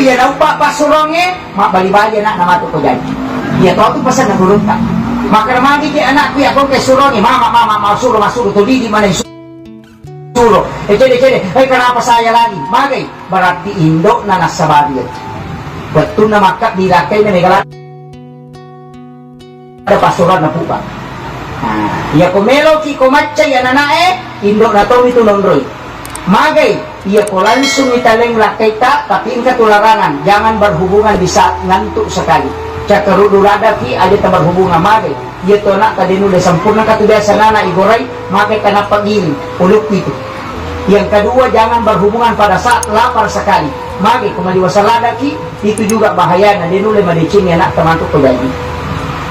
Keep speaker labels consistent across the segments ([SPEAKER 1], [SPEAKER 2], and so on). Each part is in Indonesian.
[SPEAKER 1] ya na upa pasurongnya mak bali-bali anak nama tu ko janji ya tu pesan na gurun ka maka ramagi ke anak ku ya ko ke surongnya mama masuro tu di mana suruh cede kenapa saya lagi magai berarti Indo na nasa barrio betul na maka dilakay na megala ada pasuran na pupa ya kumelo ki kumatcha ya nanae Indo na to itu nondroy magai ia ko langsung italeng lakay ta tapi ingka tularangan jangan berhubungan di saat ngantuk sekali cakarudurada ki ada ta berhubungan magai ia to nak kadenu de sempurna katu biasa nana igorai magai kana pagili uluk itu yang kedua jangan berhubungan pada saat lapar sekali magai kumali wasalada ki itu juga bahaya na denu le madicing anak temantuk pegaji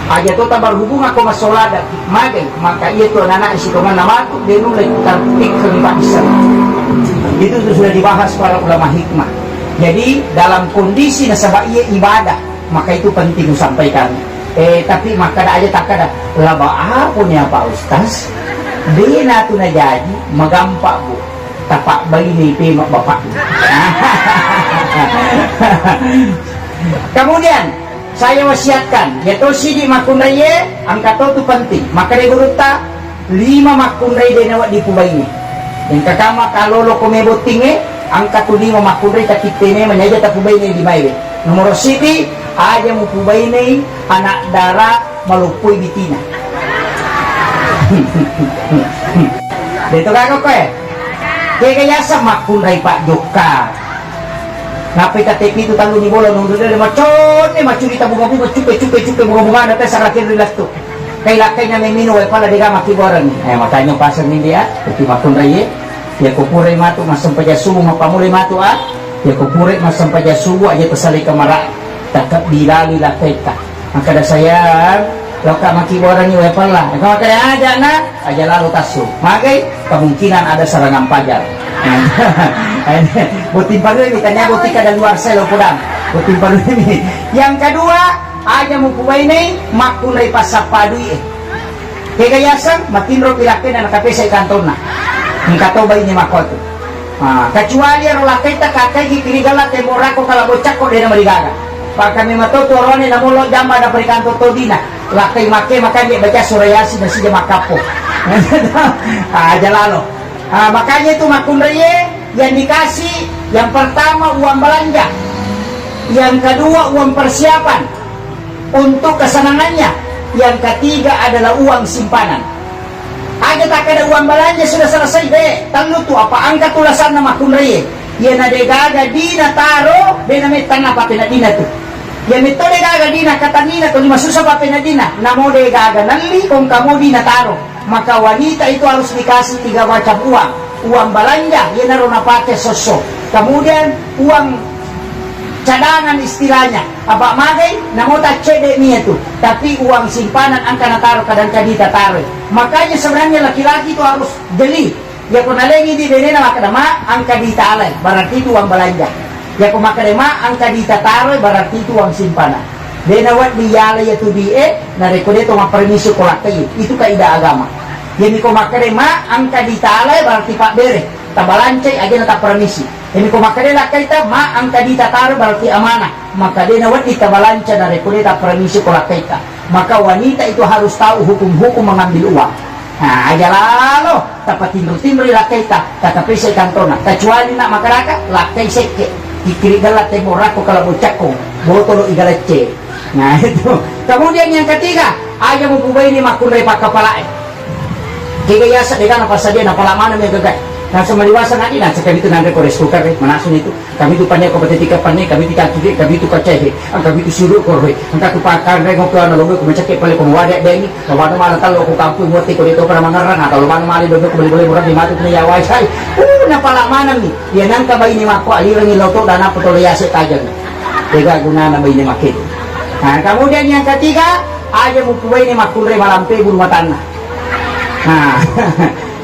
[SPEAKER 1] aja tu tak berhubungan ko masolada ki magai maka ia to nana isitongan namatuk denu le tartik kelima isar itu sudah dibahas para ulama hikmah. Jadi dalam kondisi nasabah ia ibadah maka itu penting disampaikan. Tapi maka ada aja tak ada laba apa nih Pak Ustaz? Dia tu na jadi magampak bu. Tapak bayi ni pemak bapak. Kemudian saya wasiatkan yaitu sidi makunraya angka tu penting. Maka dia guruta 5 makunraya dia nawat di pubaini. Yang kakama kalau lo komebo tinge angka tu 5 makunraya tak kitene menyaja tak pubaini di maiwe. Nomor sidi aja mu pubaini anak darah malupui bitina. Dito kako ko kaya sa makunraya Pak Joka. Napi KTP itu tanggung ni bola nung dulu macon ni macurita bunga-bunga cupe bunga-bunga ada sa rakin rilas tu. Kailangan may minuwe pala diga makiboran ni. Makanya pasal ni dia kuti makunraya ya kupuray matu masampaja subu mapamuray matu ya kupuray masampaja subu aja pasali kamara takap dilali la kita. Maka ada saya loka makiboran ni we pala. Kalau kaya aja na aja lalu tasu. Magai kemungkinan ada serangan pajar. Butin palu ini tanya buti kada luar selo pudang. Butin palu ini. Yang kedua aja mau kubai ini makunay pasapadui kegayasan matinro pilakin na nakapesa ikantona ngkatobay ni makoto kecuali ro lakay ta kakay gipirigala temorako kalabocak ko din na maligaga pag kami matuturon na mulo jamba na perikanto to dina lakay make makanya baca surayasi na siya makapo aja lalo makanya itu makunraya yang dikasih yang pertama uang belanja yang kedua uang persiapan untuk kesenangannya, yang ketiga adalah uang simpanan. Ada tak ada uang belanja sudah selesai deh. Tanggu tu apa angka tulasan nama kunraya. Ya nade gaga dina taro, dina metan apa pena dina tu. Ya metode gaga dina kata dina tu lima susah apa pena dina. Namo de gaga nali kong kamu dina taro. Maka wanita itu harus dikasih 3 macam uang. Uang belanja, ya naro napake sosok. Kemudian uang cadangan istilahnya apa magai namo tak cede nih itu tapi uang simpanan angka nataro kadang kadita taruh makanya sebenarnya laki-laki itu harus beli ya kena lagi di denena maka nama angka ditalai berarti itu uang belanja ya kena maka nama angka ditaruh berarti itu uang simpanan dena wat diyala ya tu die na rekode to permisi kolakai itu kaidah agama ya ni ko maka nama angka ditalai berarti pak bere tabalancai aja nata permisi ini ko makadela kaita ma ang kadita taro berarti amanah maka dia nawat itabalanca na rekunita permisi ko kaita maka wanita itu harus tahu hukum-hukum mengambil uang aja lalo tapat timbre la kaita tatapi sa kantona kecuali nak makaraka lakay seke ikirigal la temorako kalabocako botolo igalace itu kemudian yang ketiga aja mo pubay ni makunray pakapalae kigayasa dengan apa saja na palamana may gagay nah sama dewasa nanti nah kami itu nanti kores tukar manasun itu kami itu panjang kompetitika panjang kami tidak kiri kami itu kacehe kami itu suruh korwe angka tu pakar reng ngobrol nalo ko macake pale ko wada deni mana mana talo ko kampung ngoti ko dito para mangarang atau mana mali dobe ko beli murah di matu ni yawai sai na pala mana ni ya nang kabay ni mako alirang iloto dana potoliyase tajang tega guna na bay ni makit nah kemudian yang ketiga aja mo puway ni makunre malampe bulu matana nah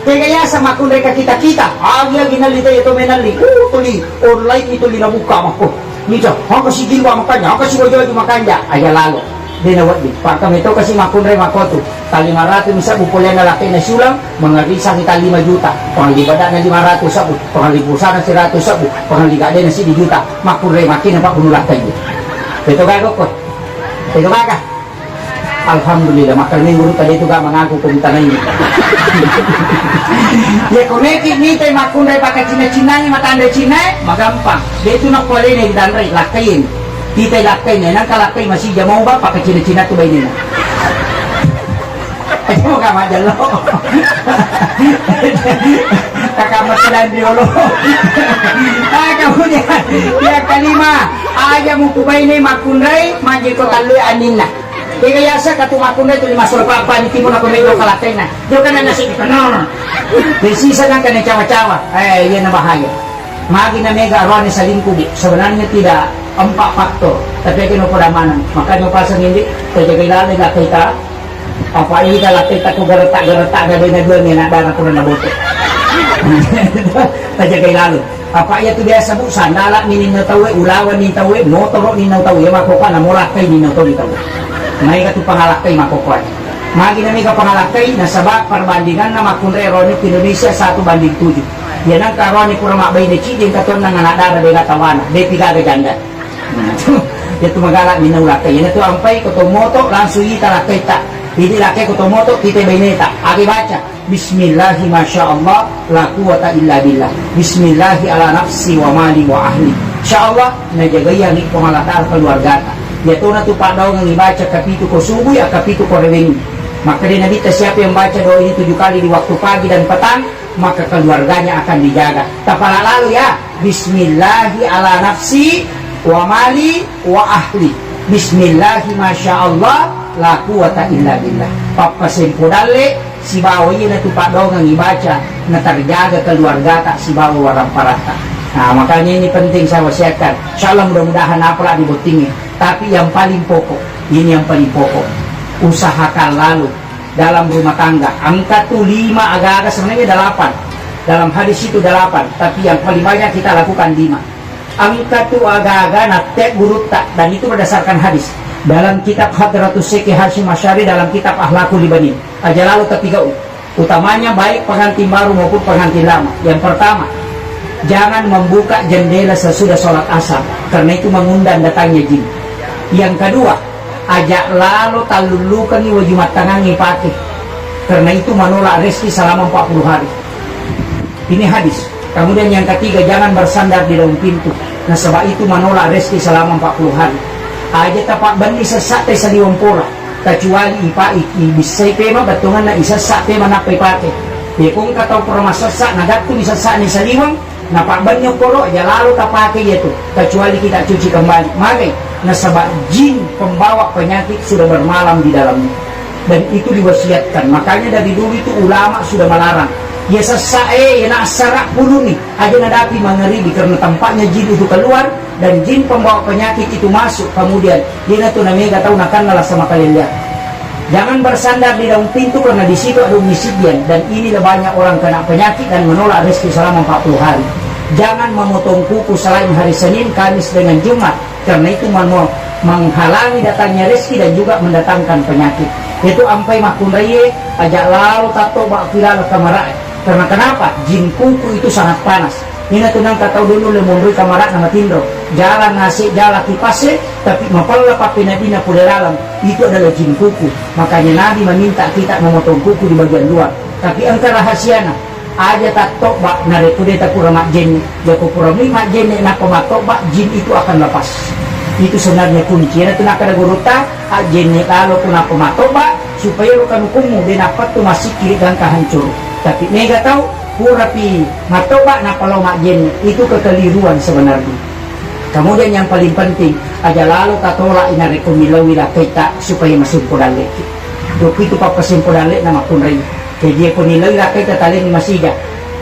[SPEAKER 1] kaya sama kung mereka kita agya ginalita ito menali tuli online itu linabuka mako nito hangka si gilwa makanya hangka si wajo makanya aja lalo dinawat di pakam itu kasi makunre makoto tali 500 misa bupulyan na laki na sulam mangarisa kita 5 juta pangalibada na 500 sabu pangalipusan na 100 sabu pangaligada na 1 juta makunre makin na pakunulat tayo ito gago ko ito gaga alhamdulillah makalming guru tadi itu gak mengaku kumtangan ini ya koneki nite makunre pakai Cina-Cinanya matanda Cina magampang dia itu nak kuali nih dan rai lakain kita lakay na nang kalakay masih mau ba pakai Cina-Cina tu bayi na ay mo ka madalo kakamasilan diolo kemudian yang kelima aja mo kubay na makunray magi ko taloy anin na kaya sa katumakunray tu 5 sulpa ni timo na kumelo kalakay na do ka na nasik no desisa lang ka na cawa-cawa yan na bahaya magi na mega arwani sa lingkod sebenarnya tidak 4 faktor tapi kinupuramanan makanya pasang hindi kajagailan na kita apa ini kalau kita ko garatak gabay na doon yan na ko na naboto kajagailan apa iya tu biasa bu sandala ni tawe ulawan ni tawe motoro ni tawe makoka na molakay ni tawe tawe may katu pangalakay makoka magi na may pangalakay na sabak perbandingan na makunre roni Indonesia 1:7 yan ang karon ni pura mabay ni chidin katon nang anadara de gatawana de pigaga janda itu magala minulakay yan ito ampay kotomoto langsung ita lakay ta hindi lakay kotomoto kita baineta agi baca bismillahi masyaallah la quwata illa billah bismillahi ala nafsi wa mali wa ahli insyaallah najagaya ni pangalatar keluarga ta yato na tu padaw ng ibaca kapito ko subuy at kapito ko rewing maka din nabita siapa yang baca doa ini 7 kali di waktu pagi dan petang maka keluarganya akan dijaga tapala lalu ya bismillahi ala nafsi wa mali wa ahli bismillahi masyaallah la quwata illa billah papasimpudalle si bawa na tupadong ang ibaca na terjaga keluarga tak si bawa warang parata nah makanya ini penting saya wasiatkan insyaallah mudah-mudahan apalah dibutingin tapi yang paling pokok ini yang paling pokok usahakan lalu dalam rumah tangga angka tuh 5 agak-agak sebenarnya 8 dalam hadis itu 8 tapi yang paling banyak kita lakukan 5 angka tu agak-agak natek guru tak dan itu berdasarkan hadis dalam kitab Hadratus Syekh Hasyim Asy'ari dalam kitab Akhlaqul Ibanin aja lalu ketiga utamanya baik pengantin baru maupun pengantin lama yang pertama jangan membuka jendela sesudah sholat asar karena itu mengundang datangnya jin yang kedua ajak lalu talulukan ni wajumat tangangi pakai karena itu menolak rezeki selama 40 hari ini hadis. Kemudian yang ketiga, jangan bersandar di dalam pintu. Nah sebab itu menolak rezeki selama 40 hari. Aja tapak bani sesak teh saliwang pola. Kecuali ipa iki bisa pema batungan na isasak pema na pepate. Ya kung kataw perma sesak nagat tu isasak ni saliwang napak banyo polo aja lalu tapake itu. Kecuali kita cuci kembali. Maka nah sebab jin pembawa penyakit sudah bermalam di dalamnya. Dan itu diwasiatkan. Makanya dari dulu itu ulama sudah melarang. Ya sesak ya nak sarak puluh nih aja nadapi mengeribi karena tampaknya jin itu keluar dan jin pembawa penyakit itu masuk kemudian dia tuh namanya gak tahu nakan sama kalian lihat jangan bersandar di dalam pintu karena di situ ada misidian dan inilah banyak orang kena penyakit dan menolak rezeki selama 40 hari jangan memotong kuku selain hari Senin, Kamis dengan Jumat karena itu menghalangi datangnya rezeki dan juga mendatangkan penyakit itu ampai makun raya ajak lalu tato bak viral kamarai karena kenapa? Jin kuku itu sangat panas. Ini tunang kata dulu lemondoi kamarat nama tindro. Jalan nasi, jalan kipase, tapi mapala papinadina pula dalam itu adalah jin kuku. Makanya Nabi meminta kita memotong kuku di bagian luar. Tapi angka rahasiana aja tato bak narekude takura mak jin. Joko pura mak jin nak pematok bak jin itu akan lepas. Itu sebenarnya kunci. Ini tunang kada guruta jin kalau kuna pematok bak supaya lukan hukummu dia dapat tu masih kiri dan hancur. Tapi mega tahu purapi matoba na kalau makjen itu kekeliruan sebenarnya. Kemudian yang paling penting aja lalu katola ina rekomilawi la kita supaya masuk podale. Dok itu papasin podale nama kunrai. Jadi konilawi la kita talen masida.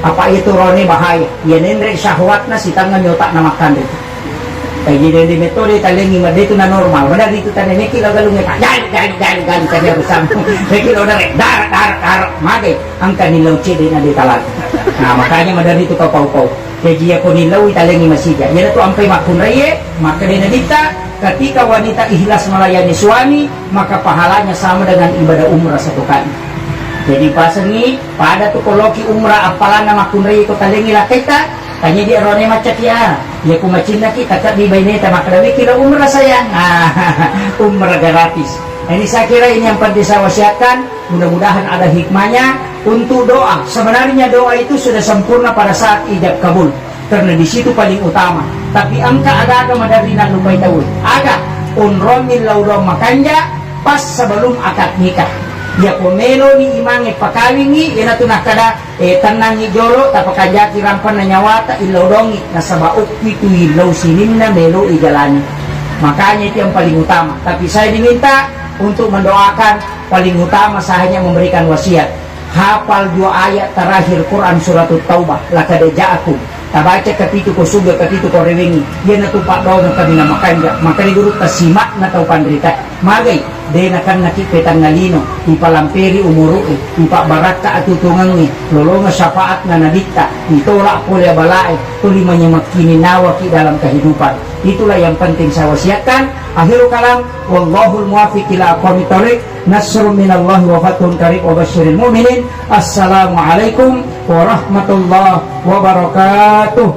[SPEAKER 1] Apa itu rone bahaya? Ya nendre syahwatna si tangan nyotak nama kande. Jadi dari metode talengi made itu na normal. Benar itu tane neki lagalung eta. Jangan kanya bersama. Neki lo dar mage angka nilaw cede na ditalag. Nah makanya madar itu kau pau. Jadi aku nilaw talengi masija. Yan itu ampai makun raye maka dina dita ketika wanita ikhlas melayani suami, maka pahalanya sama dengan ibadah umrah 1 kali. Jadi pasengi pada tukoloki umrah apalan nama kunri ko talingi la kita tanya dia rone macak ya kumacina kita tak di baineta makadawi kira umrah sayang. Umrah gratis. Ini saya kira ini yang penting saya wasiatkan. Mudah-mudahan ada hikmahnya untuk doa. Sebenarnya doa itu sudah sempurna pada saat ijab kabul, karena di situ paling utama. Tapi angka ada madari na lupai tahu. Aga unromil laudom makanja pas sebelum akad nikah. Ya pomelo ni imangi pakawingi ina tu nakada tanangi jolo tapakanja kirampan na nyawata ilaudongi nasaba ukti tu ilaw sinin na melo ijalani. Makanya itu yang paling utama. Tapi saya diminta untuk mendoakan, paling utama saya hanya memberikan wasiat. Hafal 2 ayat terakhir Quran surat Taubah. Laqad ja'akum. Tabaca katitu ko suga katitu ko rewengi. Yan na tupak daw ng kami na makanja. Makarigurut tasimak na tau pandrita. Magay, de na kan nakipetang ngalino. Ipalamperi umurui. Ipabarata at tutungangi. Lolonga syafaat na nadikta. Itolak pulya balai. Tulima niya magkininawa ki dalam kehidupan. Itulah yang penting saya wasiatkan. Akhirul kalam, wallahul muwafiq ila aqwamit thoriq. Nasrun minallahi wa fathun qarib wa basyiril mu'minin. Assalamualaikum warahmatullahi wabarakatuh.